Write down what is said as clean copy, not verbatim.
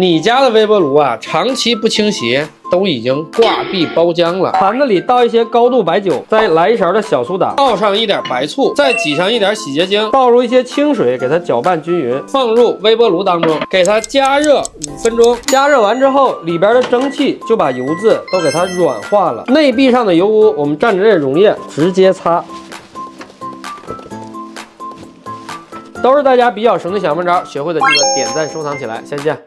你家的微波炉啊，长期不清洗，都已经挂壁包浆了。盘子里倒一些高度白酒，再来一勺的小苏打，倒上一点白醋，再挤上一点洗洁精，倒入一些清水，给它搅拌均匀，放入微波炉当中，给它加热5分钟。加热完之后，里边的蒸汽就把油渍都给它软化了。内壁上的油污，我们蘸着这溶液直接擦。 都是大家比较神的小妙招，学会的记得点赞收藏起来，下期见。